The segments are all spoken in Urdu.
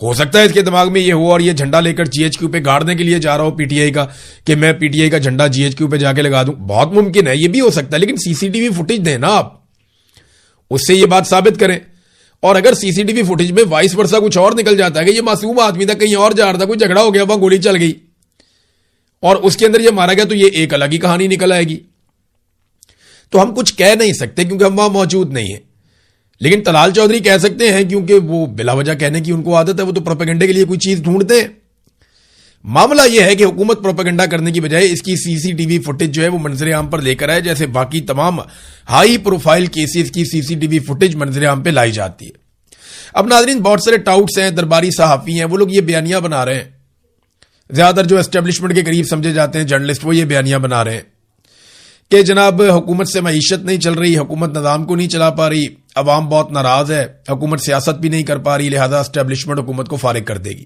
ہو سکتا ہے اس کے دماغ میں یہ ہو اور یہ جھنڈا لے کر جی ایچ کیو پہ گاڑنے کے لیے جا رہا ہو پی ٹی آئی کا کہ میں پی ٹی آئی کا جھنڈا جی ایچ کیو پہ جا کے لگا دوں. بہت ممکن ہے, یہ بھی ہو سکتا ہے, لیکن سی سی ٹی وی فوٹیج دیں نا آپ, اس سے یہ بات ثابت کریں. اور اگر سی سی ٹی وی فوٹیج میں وائس ورسا کچھ اور نکل جاتا ہے کہ یہ معصوم آدمی تھا, کہیں اور جا رہا تھا, کوئی جھگڑا ہو گیا, وہاں گولی چل گئی اور اس کے اندر یہ مارا گیا, تو یہ ایک الگ ہی کہانی نکل آئے گی. تو ہم کچھ کہہ نہیں سکتے کیونکہ ہم وہاں موجود نہیں ہیں. لیکن طلال چودھری کہہ سکتے ہیں کیونکہ وہ بلا وجہ کہنے کی ان کو عادت ہے, وہ تو پروپیگنڈے کے لیے کوئی چیز ڈھونڈتے ہیں. معاملہ یہ ہے کہ حکومت پروپیگنڈا کرنے کی بجائے اس کی سی سی ٹی وی فوٹیج جو ہے وہ منظر عام پر لے کر آئے, جیسے باقی تمام ہائی پروفائل کیسز کی سی سی ٹی وی فوٹیج منظر عام پہ لائی جاتی ہے. اب ناظرین, بہت سارے ٹاؤٹس ہیں, درباری صحافی ہیں, وہ لوگ یہ بیانیاں بنا رہے ہیں. زیادہ تر جو اسٹیبلشمنٹ کے قریب سمجھے جاتے ہیں جرنلسٹ, وہ یہ بیانیاں بنا رہے ہیں کہ جناب حکومت سے معیشت نہیں چل رہی, حکومت نظام کو نہیں چلا پا رہی, عوام بہت ناراض ہے, حکومت سیاست بھی نہیں کر پا رہی, لہذا اسٹیبلشمنٹ حکومت کو فارغ کر دے گی.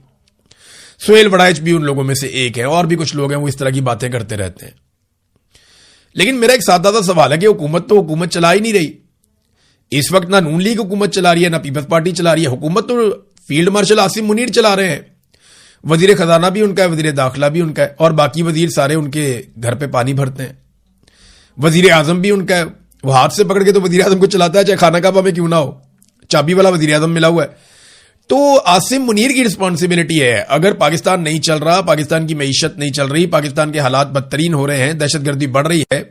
سہیل وڑائچ بھی ان لوگوں میں سے ایک ہے, اور بھی کچھ لوگ ہیں وہ اس طرح کی باتیں کرتے رہتے ہیں. لیکن میرا ایک سادہ سا سوال ہے کہ حکومت تو حکومت چلا ہی نہیں رہی. اس وقت نہ نون لیگ حکومت چلا رہی ہے, نہ پیپلز پارٹی چلا رہی ہے. حکومت تو فیلڈ مارشل عاصم منیر چلا رہے ہیں. وزیر خزانہ بھی ان کا ہے, وزیر داخلہ بھی ان کا ہے, اور باقی وزیر سارے ان کے گھر پہ پانی بھرتے ہیں. وزیر اعظم بھی ان کا ہے, وہ ہاتھ سے پکڑ کے تو وزیر اعظم کو چلاتا ہے, چاہے خانہ کعبہ میں کیوں نہ ہو, چابی والا وزیر اعظم ملا ہوا ہے. تو عاصم منیر کی رسپانسبلٹی ہے, اگر پاکستان نہیں چل رہا, پاکستان کی معیشت نہیں چل رہی, پاکستان کے حالات بدترین ہو رہے ہیں, دہشت گردی بڑھ رہی ہے,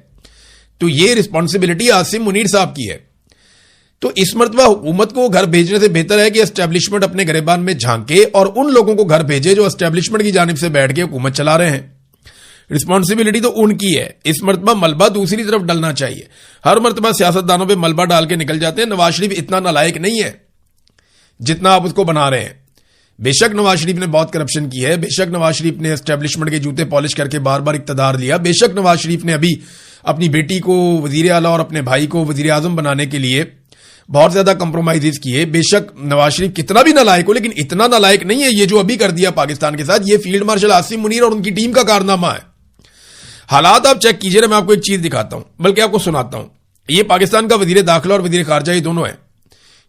تو یہ رسپانسبلٹی عاصم منیر صاحب کی ہے. تو اس مرتبہ حکومت کو گھر بھیجنے سے بہتر ہے کہ اسٹیبلشمنٹ اپنے گریبان میں جھانکے اور ان لوگوں کو گھر بھیجے جو اسٹیبلشمنٹ کی جانب سے بیٹھ کے حکومت چلا رہے ہیں. رسپانسبلٹی تو ان کی ہے. اس مرتبہ ملبہ دوسری طرف ڈلنا چاہیے. ہر مرتبہ سیاستدانوں پہ ملبہ ڈال کے نکل جاتے ہیں. نواز شریف اتنا نالائق نہیں ہے جتنا آپ اس کو بنا رہے ہیں. بے شک نواز شریف نے بہت کرپشن کی ہے, بے شک نواز شریف نے اسٹیبلشمنٹ کے جوتے پالش کر کے بار بار اقتدار لیا, بے شک نواز شریف نے ابھی اپنی بیٹی کو وزیر اعلیٰ اور اپنے بھائی کو وزیر اعظم بنانے کے لیے بہت زیادہ کمپرومائز کیے. بے شک نواز شریف کتنا بھی نالائق ہو, لیکن اتنا نالائق نہیں ہے یہ جو ابھی کر دیا پاکستان کے ساتھ. یہ فیلڈ مارشل عاصم منیر اور ان کی ٹیم کا کارنامہ ہے. حالات آپ چیک کیجئے نا, میں آپ کو ایک چیز دکھاتا ہوں, بلکہ آپ کو سناتا ہوں. یہ پاکستان کا وزیر داخلہ اور وزیر خارجہ یہ دونوں ہیں.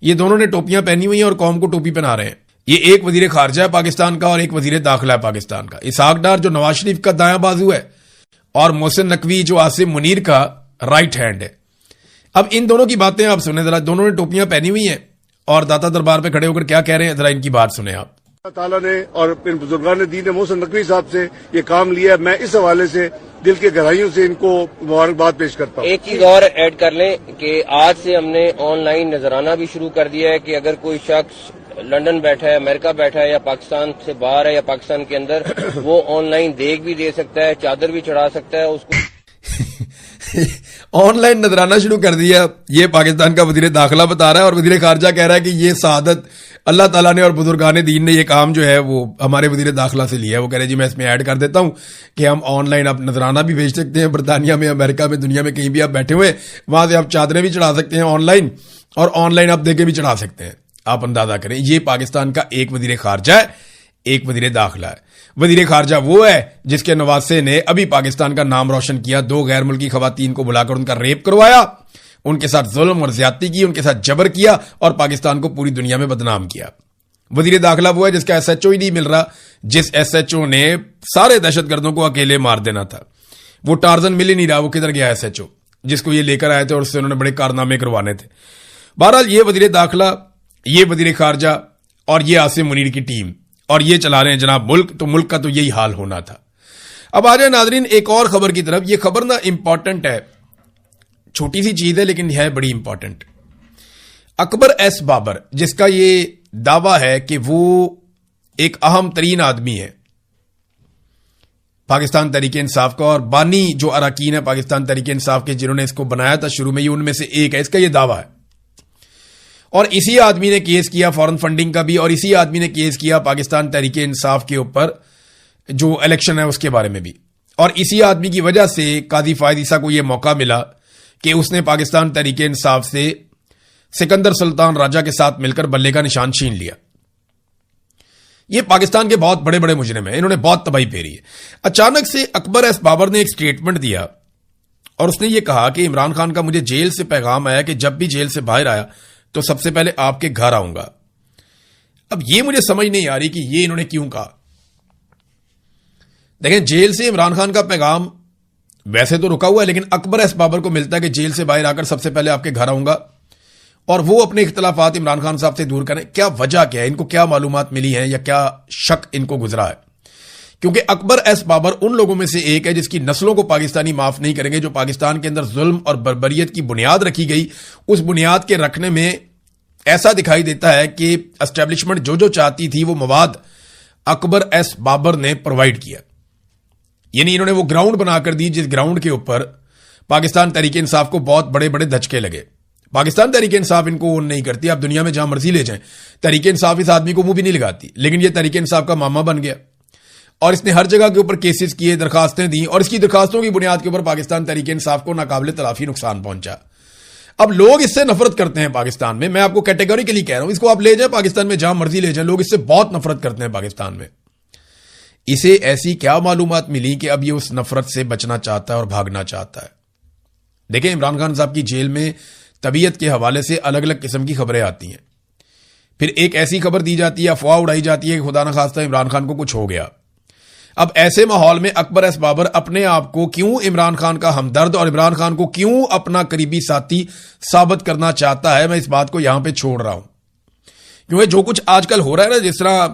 یہ دونوں نے ٹوپیاں پہنی ہوئی ہیں اور قوم کو ٹوپی پہنا رہے ہیں. یہ ایک وزیر خارجہ ہے پاکستان کا اور ایک وزیر داخلہ ہے پاکستان کا. اسحاق ڈار جو نواز شریف کا دایاں بازو ہے اور محسن نقوی جو عاصم منیر کا رائٹ ہینڈ ہے. اب ان دونوں کی باتیں آپ سنیں ذرا. دونوں نے ٹوپیاں پہنی ہوئی ہیں اور داتا دربار پہ کھڑے ہو کر کیا کہہ رہے ہیں, ذرا ان کی بات سنیں آپ. اللہ تعالیٰ نے اور اپنے بزرگان دین نے محسن نقوی صاحب سے یہ کام لیا ہے. میں اس حوالے سے دل کے گہرائیوں سے ان کو مبارکباد پیش کرتا ہوں. ایک چیز اور ایڈ کر لیں کہ آج سے ہم نے آن لائن نذرانہ بھی شروع کر دیا ہے کہ اگر کوئی شخص لندن بیٹھا ہے, امریکہ بیٹھا ہے, یا پاکستان سے باہر ہے یا پاکستان کے اندر, وہ آن لائن دیکھ بھی دے سکتا ہے, چادر بھی چڑھا سکتا ہے اس کو. آن لائن نذرانہ شروع کر دیا, یہ پاکستان کا وزیر داخلہ بتا رہا ہے, اور وزیر خارجہ کہہ رہا ہے کہ یہ سعادت اللہ تعالیٰ نے اور بزرگان دین نے یہ کام جو ہے وہ ہمارے وزیر داخلہ سے لیا ہے. وہ کہہ رہے جی میں اس میں ایڈ کر دیتا ہوں کہ ہم آن لائن آپ نذرانہ بھی بھیج سکتے ہیں, برطانیہ میں, امریکہ میں, دنیا میں کہیں بھی آپ بیٹھے ہوئے وہاں سے آپ چادریں بھی چڑھا سکتے ہیں آن لائن, اور آن لائن آپ دیکھے بھی چڑھا سکتے ہیں. آپ اندازہ کریں, یہ پاکستان کا ایک وزیر خارجہ ہے, ایک وزیر داخلہ ہے. وزیر خارجہ وہ ہے جس کے نواسے نے ابھی پاکستان کا نام روشن کیا, 2 غیر ملکی خواتین کو بلا کر ان کا ریپ کروایا, ان کے ساتھ ظلم اور زیادتی کی, ان کے ساتھ جبر کیا اور پاکستان کو پوری دنیا میں بدنام کیا. وزیر داخلہ وہ ہے جس کا ایس ایچ او ہی نہیں مل رہا, جس ایس ایچ او نے سارے دہشت گردوں کو اکیلے مار دینا تھا. وہ ٹارزن مل ہی نہیں رہا, وہ کدھر گیا ایس ایچ او جس کو یہ لے کر آئے تھے اور اس سے انہوں نے بڑے کارنامے کروانے تھے. بہرحال یہ وزیر داخلہ, یہ وزیر خارجہ اور یہ عاصم منیر کی ٹیم, اور یہ چلا رہے ہیں جناب ملک. تو ملک کا تو یہی حال ہونا تھا. اب آ جائیں ناظرین ایک اور خبر کی طرف. یہ خبر نا امپورٹنٹ ہے, چھوٹی سی چیز ہے لیکن ہے بڑی امپورٹنٹ. اکبر ایس بابر, جس کا یہ دعویٰ ہے کہ وہ ایک اہم ترین آدمی ہے پاکستان تحریک انصاف کا, اور بانی جو اراکین ہے پاکستان تحریک انصاف کے جنہوں نے اس کو بنایا تھا شروع میں, یہ ان میں سے ایک ہے, اس کا یہ دعویٰ ہے. اور اسی آدمی نے کیس کیا فورن فنڈنگ کا بھی, اور اسی آدمی نے کیس کیا پاکستان تحریک انصاف کے اوپر جو الیکشن ہے اس کے بارے میں بھی. اور اسی آدمی کی وجہ سے قاضی فائز عیسیٰ کو یہ موقع ملا کہ اس نے پاکستان تحریک انصاف سے سکندر سلطان راجہ کے ساتھ مل کر بلے کا نشان چھین لیا. یہ پاکستان کے بہت بڑے بڑے مجرم ہیں, انہوں نے بہت تباہی پھیری ہے. اچانک سے اکبر ایس بابر نے ایک سٹیٹمنٹ دیا اور اس نے یہ کہا کہ عمران خان کا مجھے جیل سے پیغام آیا کہ جب بھی جیل سے باہر آیا تو سب سے پہلے آپ کے گھر آؤں گا. اب یہ مجھے سمجھ نہیں آ رہی کہ یہ انہوں نے کیوں کہا. دیکھیں جیل سے عمران خان کا پیغام ویسے تو رکا ہوا ہے، لیکن اکبر ایس بابر کو ملتا ہے کہ جیل سے باہر آ کر سب سے پہلے آپ کے گھر آؤں گا اور وہ اپنے اختلافات عمران خان صاحب سے دور کریں. کیا وجہ کیا ہے؟ ان کو کیا معلومات ملی ہیں یا کیا شک ان کو گزرا ہے؟ کیونکہ اکبر ایس بابر ان لوگوں میں سے ایک ہے جس کی نسلوں کو پاکستانی معاف نہیں کریں گے. جو پاکستان کے اندر ظلم اور بربریت کی بنیاد رکھی گئی، اس بنیاد کے رکھنے میں ایسا دکھائی دیتا ہے کہ اسٹیبلشمنٹ جو چاہتی تھی وہ مواد اکبر ایس بابر نے پرووائڈ کیا. یعنی انہوں نے وہ گراؤنڈ بنا کر دی جس گراؤنڈ کے اوپر پاکستان تحریک انصاف کو بہت بڑے بڑے دھچکے لگے. پاکستان تحریک انصاف ان کو اون نہیں کرتی. آپ دنیا میں جہاں مرضی لے جائیں، تحریک انصاف اس آدمی کو منہ بھی نہیں لگاتی، لیکن یہ تحریک انصاف کا ماما بن گیا اور اس نے ہر جگہ کے اوپر کیسز کیے، درخواستیں دی، اور اس کی درخواستوں کی بنیاد کے اوپر پاکستان تحریک انصاف کو ناقابل تلافی نقصان پہنچا. اب لوگ اس سے نفرت کرتے ہیں پاکستان میں. میں آپ کو کیٹیگوریکلی کہہ رہا ہوں، اس کو آپ لے جائیں پاکستان میں جہاں مرضی لے جائیں، لوگ اس سے بہت نفرت کرتے ہیں پاکستان میں. اسے ایسی کیا معلومات ملی کہ اب یہ اس نفرت سے بچنا چاہتا ہے اور بھاگنا چاہتا ہے؟ دیکھیں عمران خان صاحب کی جیل میں طبیعت کے حوالے سے الگ الگ قسم کی خبریں آتی ہیں. پھر ایک ایسی خبر دی جاتی ہے، افواہ اڑائی جاتی ہے کہ خدا نخواستہ عمران خان کو کچھ ہو گیا. اب ایسے ماحول میں اکبر ایس بابر اپنے آپ کو کیوں عمران خان کا ہمدرد اور عمران خان کو کیوں اپنا قریبی ساتھی ثابت کرنا چاہتا ہے، میں اس بات کو یہاں پہ چھوڑ رہا ہوں. کیونکہ جو کچھ آج کل ہو رہا ہے نا، جس طرح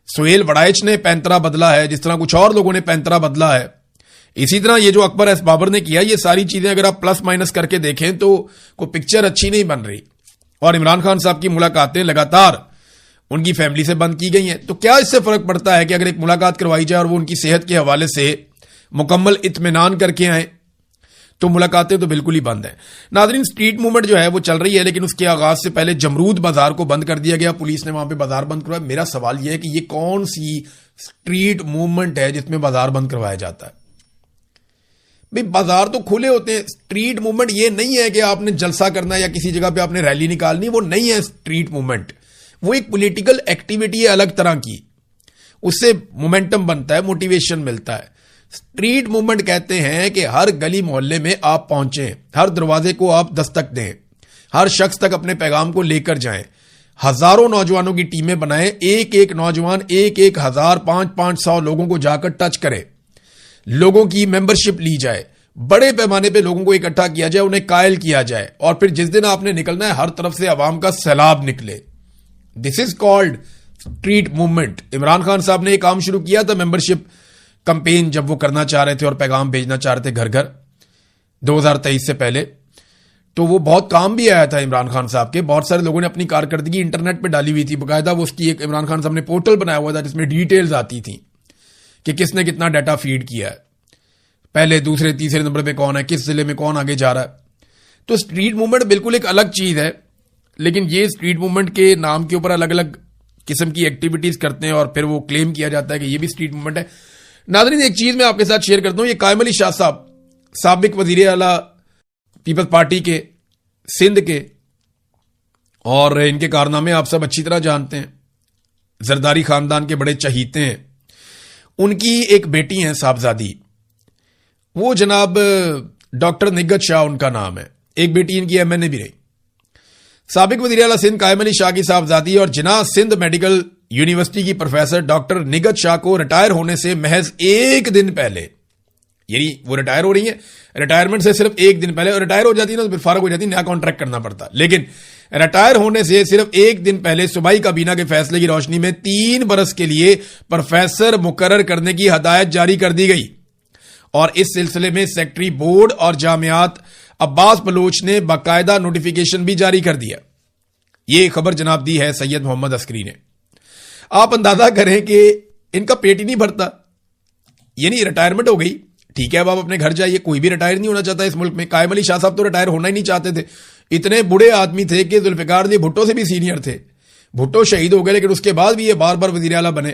سہیل وڑائچ نے پینترا بدلا ہے، جس طرح کچھ اور لوگوں نے پینترا بدلا ہے، اسی طرح یہ جو اکبر ایس بابر نے کیا، یہ ساری چیزیں اگر آپ پلس مائنس کر کے دیکھیں تو کوئی پکچر اچھی نہیں بن رہی. اور عمران خان صاحب کی ملاقاتیں لگاتار ان کی فیملی سے بند کی گئی ہیں. تو کیا اس سے فرق پڑتا ہے کہ اگر ایک ملاقات کروائی جائے اور وہ ان کی صحت کے حوالے سے مکمل اطمینان کر کے آئیں، تو ملاقاتیں تو بالکل ہی بند ہیں. ناظرین، سٹریٹ موومنٹ جو ہے وہ چل رہی ہے، لیکن اس کے آغاز سے پہلے جمرود بازار کو بند کر دیا گیا. پولیس نے وہاں پہ بازار بند کروایا. میرا سوال یہ ہے کہ یہ کون سی سٹریٹ موومنٹ ہے جس میں بازار بند کروایا جاتا ہے؟ بھئی بازار تو کھلے ہوتے ہیں. سٹریٹ موومنٹ یہ نہیں ہے کہ آپ نے جلسہ کرنا ہے یا کسی جگہ پہ آپ نے ریلی نکالنی، وہ نہیں ہے سٹریٹ موومنٹ. وہ ایک پولیٹیکل ایکٹیویٹی ہے الگ طرح کی، اس سے مومنٹم بنتا ہے، موٹیویشن ملتا ہے. سٹریٹ موومنٹ کہتے ہیں کہ ہر گلی محلے میں آپ پہنچیں، ہر دروازے کو آپ دستک دیں، ہر شخص تک اپنے پیغام کو لے کر جائیں. ہزاروں نوجوانوں کی ٹیمیں بنائیں، ایک ایک نوجوان 1,000 500 لوگوں کو جا کر ٹچ کرے، لوگوں کی ممبرشپ لی جائے، بڑے پیمانے پہ لوگوں کو اکٹھا کیا جائے، انہیں قائل کیا جائے، اور پھر جس دن آپ نے نکلنا ہے ہر طرف سے عوام کا سیلاب نکلے. This is called street movement. Imran Khan صاحب نے یہ کام شروع کیا تھا ممبرشپ کمپین، جب وہ کرنا چاہ رہے تھے اور پیغام بھیجنا چاہ رہے تھے گھر گھر 2023 سے پہلے. تو وہ بہت کام بھی آیا تھا عمران خان صاحب کے. بہت سارے لوگوں نے اپنی کارکردگی انٹرنیٹ پہ ڈالی ہوئی تھی، باقاعدہ وہ اس کی ایک عمران خان صاحب نے پورٹل بنایا ہوا تھا جس میں ڈیٹیلز آتی تھیں کہ کس نے کتنا ڈیٹا فیڈ کیا ہے، پہلے دوسرے تیسرے نمبر پہ کون ہے، کس ضلع میں کون آگے جا رہا ہے. تو اسٹریٹ موومنٹ بالکل ایک الگ چیز ہے، لیکن یہ اسٹریٹ موومنٹ کے نام کے اوپر الگ الگ قسم کی ایکٹیویٹیز کرتے ہیں اور پھر وہ کلیم کیا جاتا ہے کہ یہ بھی اسٹریٹ موومنٹ ہے. ناظرین، ایک چیز میں آپ کے ساتھ شیئر کرتا ہوں. یہ قائم علی شاہ صاحب، سابق وزیر اعلیٰ پیپلز پارٹی کے سندھ کے، اور ان کے کارنامے آپ سب اچھی طرح جانتے ہیں، زرداری خاندان کے بڑے چہیتے ہیں. ان کی ایک بیٹی ہیں صاحبزادی، وہ جناب ڈاکٹر نگت شاہ ان کا نام ہے. ایک بیٹی ان کی ایم این اے بھی رہی. سابق وزیر اعلیٰ سندھ قائم علی شاہ کی صاحبزادی اور جناح سندھ میڈیکل یونیورسٹی کی پروفیسر ڈاکٹر نگت شاہ کو ریٹائر ہونے سے محض ایک دن پہلے، یعنی وہ ریٹائر ہو رہی ہیں، ریٹائرمنٹ سے صرف ایک دن پہلے، اور ریٹائر ہو جاتی ہے نا تو پھر فارغ ہو جاتی ہے، نیا کانٹریکٹ کرنا پڑتا، لیکن ریٹائر ہونے سے صرف ایک دن پہلے صوبائی کابینہ کے فیصلے کی روشنی میں 3 برس کے لیے پروفیسر مقرر کرنے کی ہدایت جاری کر دی گئی. اور اس سلسلے میں سیکٹری بورڈ اور جامعات عباس بلوچ نے باقاعدہ نوٹیفیکیشن بھی جاری کر دیا. یہ خبر جناب دی ہے سید محمد عسکری نے. آپ اندازہ کریں کہ ان کا پیٹ ہی نہیں بھرتا، یعنی ریٹائرمنٹ ہو گئی، ٹھیک ہے، اب آپ اپنے گھر جائیے. کوئی بھی ریٹائر نہیں ہونا چاہتا اس ملک میں. قائم علی شاہ صاحب تو ریٹائر ہونا ہی نہیں چاہتے تھے. اتنے بڑے آدمی تھے کہ ذوالفقار علی بھٹو سے بھی سینئر تھے. بھٹو شہید ہو گئے لیکن اس کے بعد بھی یہ بار بار وزیر اعلیٰ بنے.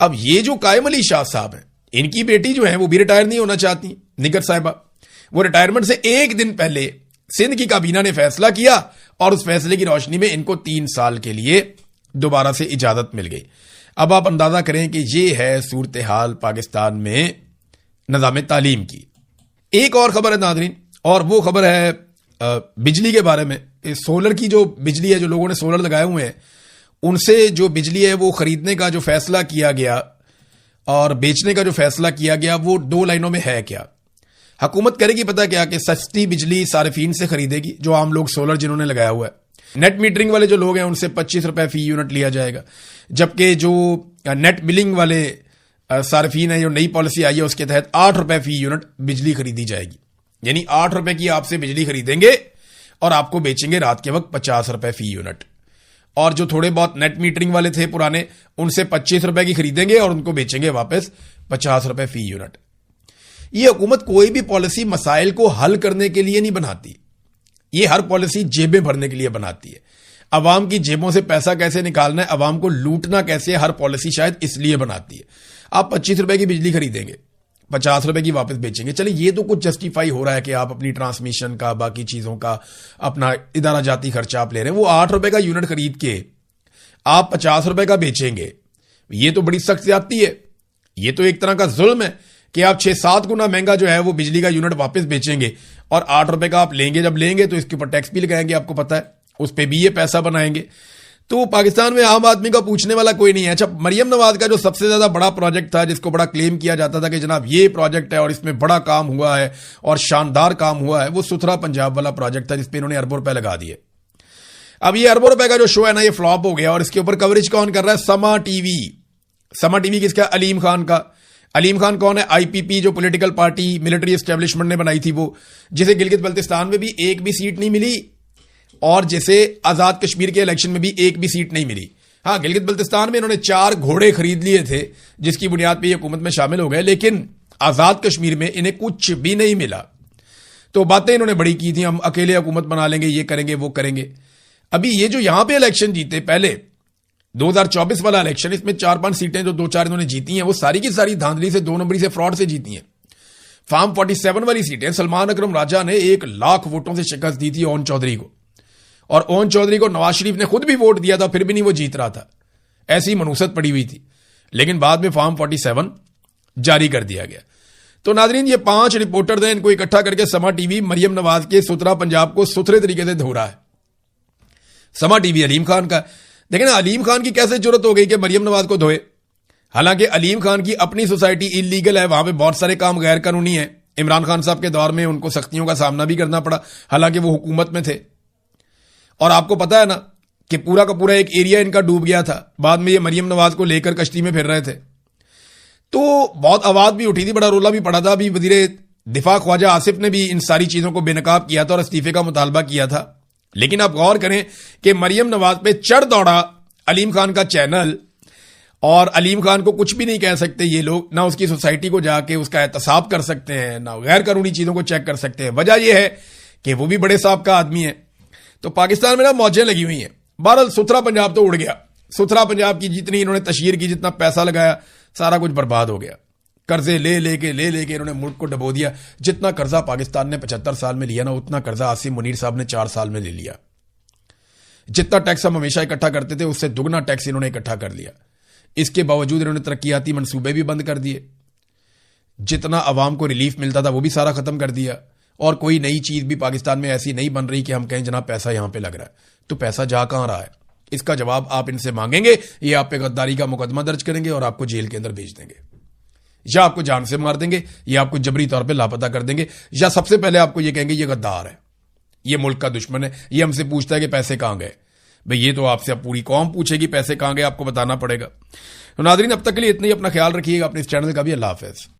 اب یہ جو قائم علی شاہ صاحب ہیں، ان کی بیٹی جو ہے وہ بھی ریٹائر نہیں ہونا چاہتی، نگر صاحبہ. وہ ریٹائرمنٹ سے ایک دن پہلے سندھ کی کابینہ نے فیصلہ کیا اور اس فیصلے کی روشنی میں ان کو 3 سال کے لیے دوبارہ سے اجازت مل گئی. اب آپ اندازہ کریں کہ یہ ہے صورتحال پاکستان میں نظام تعلیم کی. ایک اور خبر ہے ناظرین، اور وہ خبر ہے بجلی کے بارے میں. سولر کی جو بجلی ہے، جو لوگوں نے سولر لگائے ہوئے ہیں، ان سے جو بجلی ہے وہ خریدنے کا جو فیصلہ کیا گیا اور بیچنے کا جو فیصلہ کیا گیا وہ 2 لائنوں میں ہے کیا؟ حکومت کرے گی پتہ کیا کہ سستی بجلی صارفین سے خریدے گی، جو عام لوگ سولر جنہوں نے لگایا ہوا ہے، نیٹ میٹرنگ والے جو لوگ ہیں ان سے 25 روپے فی یونٹ لیا جائے گا، جبکہ جو نیٹ بلنگ والے صارفین ہیں، جو نئی پالیسی آئی ہے اس کے تحت 8 روپے فی یونٹ بجلی خریدی جائے گی، یعنی 8 روپے کی آپ سے بجلی خریدیں گے اور آپ کو بیچیں گے رات کے وقت 50 روپے فی یونٹ، اور جو تھوڑے بہت نیٹ میٹرنگ والے تھے پرانے ان سے 25 روپے کی خریدیں گے اور ان کو بیچیں گے واپس 50 روپے فی یونٹ۔ یہ حکومت کوئی بھی پالیسی مسائل کو حل کرنے کے لیے نہیں بناتی، یہ ہر پالیسی جیبیں بھرنے کے لیے بناتی ہے۔ عوام کی جیبوں سے پیسہ کیسے نکالنا ہے، عوام کو لوٹنا کیسے ہے، ہر پالیسی شاید اس لیے بناتی ہے۔ آپ 25 روپے کی بجلی خریدیں گے، 50 روپے کی واپس بیچیں گے، چلے یہ تو کچھ جسٹیفائی ہو رہا ہے کہ آپ اپنی ٹرانسمیشن کا، باقی چیزوں کا، اپنا ادارہ جاتی خرچہ آپ لے رہے ہیں، وہ 8 روپے کا یونٹ خرید کے آپ 50 روپے کا بیچیں گے، یہ تو بڑی سخت زیادتی ہے، یہ تو ایک طرح کا ظلم ہے کہ آپ 6-7 گنا مہنگا جو ہے وہ بجلی کا یونٹ واپس بیچیں گے اور 8 روپے کا آپ لیں گے، جب لیں گے تو اس کے اوپر ٹیکس بھی لگائیں گے، آپ کو پتا ہے اس پہ بھی یہ پیسہ بنائیں گے۔ تو پاکستان میں عام آدمی کا پوچھنے والا کوئی نہیں ہے۔ اچھا، مریم نواز کا جو سب سے زیادہ بڑا پروجیکٹ تھا، جس کو بڑا کلیم کیا جاتا تھا کہ جناب یہ پروجیکٹ ہے اور اس میں بڑا کام ہوا ہے اور شاندار کام ہوا ہے، وہ ستھرا پنجاب والا پروجیکٹ تھا جس پہ انہوں نے اربوں روپے لگا دیے۔ اب یہ اربوں روپے کا جو شو ہے نا، یہ فلاپ ہو گیا اور اس کے اوپر کوریج کون کر رہا ہے؟ سما ٹی وی۔ سما ٹی وی کس کا؟ علیم خان کا۔ علیم خان کون ہے؟ آئی پی پی، جو پولیٹیکل پارٹی ملٹری اسٹیبلشمنٹ نے بنائی تھی، وہ جسے گلگت بلتستان میں بھی ایک بھی سیٹ نہیں ملی اور جسے آزاد کشمیر کے الیکشن میں بھی ایک بھی سیٹ نہیں ملی۔ ہاں، گلگت بلتستان میں انہوں نے 4 گھوڑے خرید لیے تھے جس کی بنیاد پہ یہ حکومت میں شامل ہو گئے، لیکن آزاد کشمیر میں انہیں کچھ بھی نہیں ملا۔ تو باتیں انہوں نے بڑی کی تھی، ہم اکیلے حکومت بنا لیں گے، یہ کریں گے، وہ کریں گے۔ ابھی یہ جو یہاں پہ الیکشن جیتے پہلے 2024 والا الیکشن، اس میں 4-5 سیٹیں جو 2-4 انہوں نے جیتی ہیں، وہ ساری کی ساری دھاندلی سے، 2 نمبری سے، فراڈ سے جیتی ہیں۔ فارم 47 والی سیٹیں سلمان اکرم راجہ نے 1 لاکھ ووٹوں سے شکست دی تھی اون چودھری کو، اور اون چودھری کو نواز شریف نے خود بھی ووٹ دیا تھا، پھر بھی نہیں وہ جیت رہا تھا، ایسی منوست پڑی ہوئی تھی۔ لیکن بعد میں فارم 47 جاری کر دیا گیا۔ تو ناظرین، یہ 5 رپورٹر ہیں، ان کو اکٹھا کر کے سما ٹی وی مریم نواز کے ستھرا پنجاب کو ستھرے طریقے سے دھو رہا ہے۔ سما ٹی وی علیم خان کا، دیکھیں نا علیم خان کی کیسے جرت ہو گئی کہ مریم نواز کو دھوئے، حالانکہ علیم خان کی اپنی سوسائٹی انلیگل ہے، وہاں پہ بہت سارے کام غیر قانونی ہیں۔ عمران خان صاحب کے دور میں ان کو سختیوں کا سامنا بھی کرنا پڑا، حالانکہ وہ حکومت میں تھے۔ اور آپ کو پتا ہے نا کہ پورا کا پورا ایک ایریا ان کا ڈوب گیا تھا، بعد میں یہ مریم نواز کو لے کر کشتی میں پھر رہے تھے، تو بہت آواز بھی اٹھی تھی، بڑا رولا بھی پڑا تھا۔ ابھی وزیر دفاع خواجہ آصف نے بھی ان ساری چیزوں کو بے نقاب کیا تھا اور استعفے کا مطالبہ کیا تھا۔ لیکن آپ غور کریں کہ مریم نواز پہ چڑھ دوڑا علیم خان کا چینل، اور علیم خان کو کچھ بھی نہیں کہہ سکتے یہ لوگ، نہ اس کی سوسائٹی کو جا کے اس کا احتساب کر سکتے ہیں، نہ غیر قانونی چیزوں کو چیک کر سکتے ہیں۔ وجہ یہ ہے کہ وہ بھی بڑے صاحب کا آدمی ہے۔ تو پاکستان میں نا موجیں لگی ہوئی ہیں۔ بہرحال ستھرا پنجاب تو اڑ گیا، ستھرا پنجاب کی جتنی انہوں نے تشہیر کی، جتنا پیسہ لگایا، سارا کچھ برباد ہو گیا۔ قرضے لے کے انہوں نے ملک کو ڈبو دیا۔ جتنا قرضہ پاکستان نے 75 سال میں لیا نا، اتنا قرضہ عاصم منیر صاحب نے 4 سال میں لے لیا۔ جتنا ٹیکس ہم ہمیشہ اکٹھا کرتے تھے، اس سے دگنا ٹیکس انہوں نے اکٹھا کر لیا۔ اس کے باوجود انہوں نے ترقیاتی منصوبے بھی بند کر دیے، جتنا عوام کو ریلیف ملتا تھا وہ بھی سارا ختم کر دیا، اور کوئی نئی چیز بھی پاکستان میں ایسی نہیں بن رہی کہ ہم کہیں جناب پیسہ یہاں پہ لگ رہا ہے۔ تو پیسہ جا کہاں رہا ہے؟ اس کا جواب آپ ان سے مانگیں گے، یہ آپ پہ غداری کا مقدمہ درج کریں گے اور آپ کو جیل کے اندر بھیج دیں گے، یا آپ کو جان سے مار دیں گے، یا آپ کو جبری طور پہ لاپتہ کر دیں گے، یا سب سے پہلے آپ کو یہ کہیں گے یہ غدار ہے، یہ ملک کا دشمن ہے، یہ ہم سے پوچھتا ہے کہ پیسے کہاں گئے۔ بھئی یہ تو آپ سے اب پوری قوم پوچھے گی پیسے کہاں گئے، آپ کو بتانا پڑے گا۔ تو ناظرین، اب تک کے لیے اتنا ہی، اپنا خیال رکھیے گا، اپنے اس چینل کا بھی۔ اللہ حافظ۔